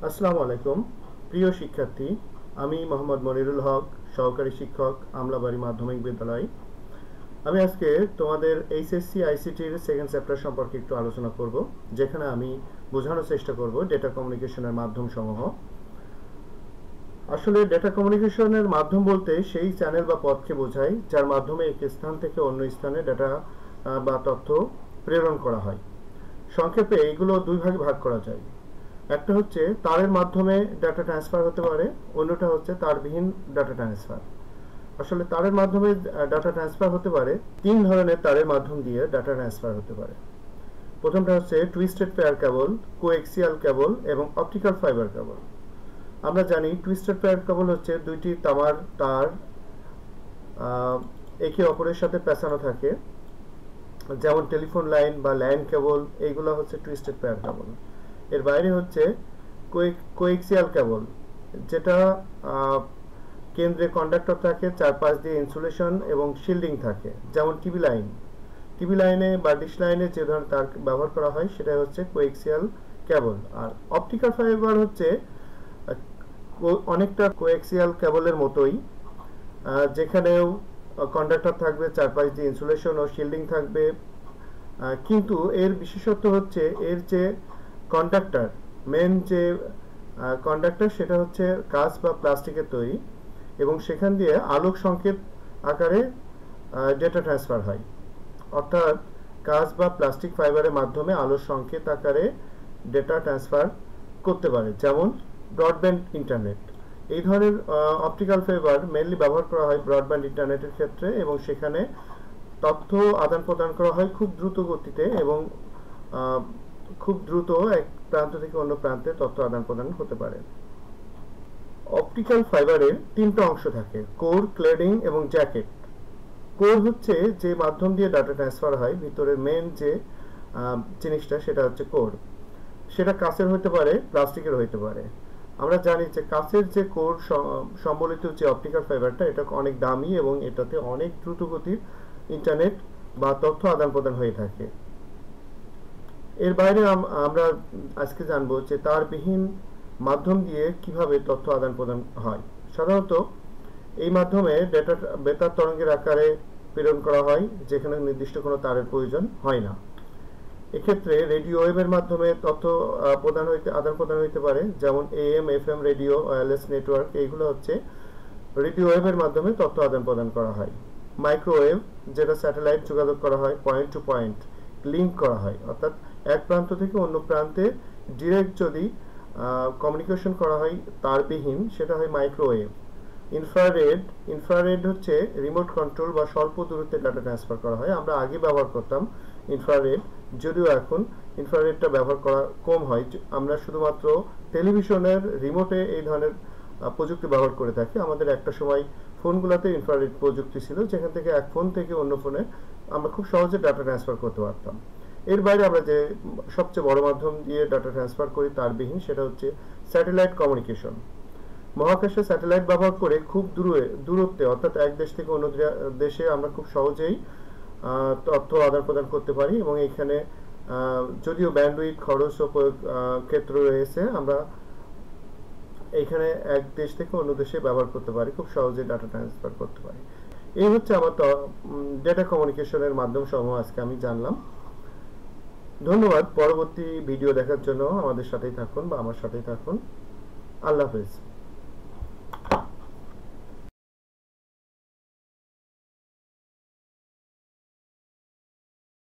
আসসালামু আলাইকুম প্রিয় শিক্ষার্থী, আমি মোহাম্মদ মনিরুল হক, সহকারী শিক্ষক, আমলাবাড়ি মাধ্যমিক বিদ্যালয়। আমি আজকে তোমাদের এইচএসসি আইসিটির সেকেন্ড চ্যাপ্টার সম্পর্কে একটু আলোচনা করব, যেখানে আমি বোঝানোর চেষ্টা করব ডেটা কমিউনিকেশনের মাধ্যমসমূহ। আসলে ডেটা কমিউনিকেশনের মাধ্যম বলতে সেই চ্যানেল বা পথকে বোঝায় যার মাধ্যমে এক স্থান থেকে অন্য স্থানে ডেটা বা তথ্য প্রেরণ করা হয়। সংক্ষেপে এইগুলো দুই ভাগে ভাগ করা যায়। একটা হচ্ছে তারের মাধ্যমে ডাটা ট্রান্সফার হতে পারে, অন্যটা হচ্ছে তারবিহীন ডাটা ট্রান্সফার। আসলে তারের মাধ্যমে ডাটা ট্রান্সফার হতে পারে তিন ধরনের তারের মাধ্যম দিয়ে ডাটা ট্রান্সফার হতে পারে। প্রথমটা হচ্ছে twisted pair cable, coaxial cable এবং অপটিক্যাল ফাইবার কেবল। আমরা জানি টুইস্টেড পেয়ার কেবল হচ্ছে দুইটি তামার তার একে অপরের সাথে পেঁচানো থাকে, যেমন টেলিফোন লাইন বা ল্যান্ড কেবল, এইগুলো হচ্ছে টুইস্টেড পেয়ার কেবল। এর বাইরে হচ্ছে কোএক্সিয়াল কেবল, যেটা কেন্দ্রে কন্ডাক্টর থাকে, চারপাশ দিয়ে ইনসুলেশন এবং শিল্ডিং থাকে, যেমন টিভি লাইনে বা ডিশ লাইনে যে ধরনের তার ব্যবহার করা হয় সেটা হচ্ছে coaxial cable. R optical fibre হচ্ছে অনেকটা কোএক্সিয়াল কেবলের মতোই, যেখানেও কন্ডাক্টর থাকবে, চারপাশ দিয়ে ইনসুলেশন ও শিল্ডিং থাকবে, কিন্তু এর বিশেষত্ব হচ্ছে এর যে কন্ডাক্টর, মেন যে কন্ডাক্টর, সেটা হচ্ছে কাঁচ বা প্লাস্টিকের তৈরি এবং সেখান দিয়ে আলোক সংকেত আকারে ডেটা ট্রান্সফার হয়। অর্থাৎ কাঁচ বা প্লাস্টিক ফাইবারের মাধ্যমে আলোক সংকেত আকারে ডেটা ট্রান্সফার করতে পারে, যেমন ব্রডব্যান্ড ইন্টারনেট। এই ধরনের অপটিক্যাল ফাইবার মেনলি ব্যবহার করা হয় ব্রডব্যান্ড ইন্টারনেটের ক্ষেত্রে, এবং সেখানে তথ্য আদান প্রদান করা হয় খুব দ্রুত গতিতে এবং খুব দ্রুত এক প্রান্ত থেকে অন্য প্রান্তে তথ্য আদান প্রদান হতে পারে। অপটিক্যাল ফাইবারের তিনটা অংশ থাকে: কোর, ক্লেডিং এবং জ্যাকেট। কোর হচ্ছে যে মাধ্যম দিয়ে ডাটা ট্রান্সফার হয়, ভিতরের মেন যে জিনিসটা সেটা হচ্ছে কোর। সেটা কাঁচের হতে পারে, প্লাস্টিকের হতে পারে। আমরা জানি যে কাঁচের যে কোর সম্বলিত যে অপটিক্যাল ফাইবারটা, এটা অনেক দামি এবং এটাতে অনেক দ্রুত গতির ইন্টারনেট বা তথ্য আদান প্রদান হয়ে থাকে। এর বাইরে আমরা আজকে জানবো যে তারবিহীন মাধ্যম দিয়ে কিভাবে তথ্য আদান প্রদান হয়। সাধারণত এই মাধ্যমে ডেটা বেতার তরঙ্গের আকারে প্রেরণ করা হয়, যেখানে নির্দিষ্ট কোনো তারের প্রয়োজন হয় না। এক্ষেত্রে রেডিও ওয়েভের মাধ্যমে তথ্য আদান প্রদান হইতে পারে, যেমন AM FM radio, wireless network, এইগুলো হচ্ছে রেডিও ওয়েভের মাধ্যমে তথ্য আদান প্রদান করা হয়। মাইক্রোওয়েভ, যেটা স্যাটেলাইট যোগাযোগ করা হয়, পয়েন্ট টু পয়েন্ট লিঙ্ক করা হয়, অর্থাৎ এক প্রান্ত থেকে অন্য প্রান্তে ডিরেক্ট যদি কমিউনিকেশন করা হয় তারবিহীন, সেটা হয় মাইক্রোওয়েভ। ইনফ্রারেড হচ্ছে রিমোট কন্ট্রোল বা স্বল্প দূরত্বে ডাটা ট্রান্সফার করা হয়। আমরা আগে ব্যবহার করতাম ইনফ্রারেড, যদিও এখন ইনফ্রারেডটা ব্যবহার করা কম হয়। আমরা শুধুমাত্র টেলিভিশনের রিমোটে এই ধরনের প্রযুক্তি ব্যবহার করে থাকি। আমাদের একটা সময় ফোনগুলোতে ইনফ্রারেড প্রযুক্তি ছিল, যেখান থেকে এক ফোন থেকে অন্য ফোনে আমরা খুব সহজে ডাটা ট্রান্সফার করতে পারতাম। এর বাইরে আমরা যে সবচেয়ে বড় মাধ্যম দিয়ে ডাটা ট্রান্সফার করি তারবিহীন, সেটা হচ্ছে স্যাটেলাইট কমিউনিকেশন। মহাকাশে স্যাটেলাইট ব্যবহার করে খুব দূরত্বে, অর্থাৎ এক দেশ থেকে অন্য দেশে আমরা খুব সহজেই তথ্য আদান প্রদান করতে পারি, এবং এখানে যদিও ব্যান্ডউইথ খরচ ও ক্ষেত্র রয়েছে, আমরা এখানে এক দেশ থেকে অন্য দেশে ব্যবহার করতে পারি, খুব সহজে ডাটা ট্রান্সফার করতে পারি। এই হচ্ছে আমার ডেটা কমিউনিকেশনের মাধ্যম সমূহ আজকে আমি জানলাম। ধন্যবাদ। পরবর্তী ভিডিও দেখার জন্য আমাদের সাথেই থাকুন বা আমার সাথেই থাকুন। আল্লাহ হাফেজ।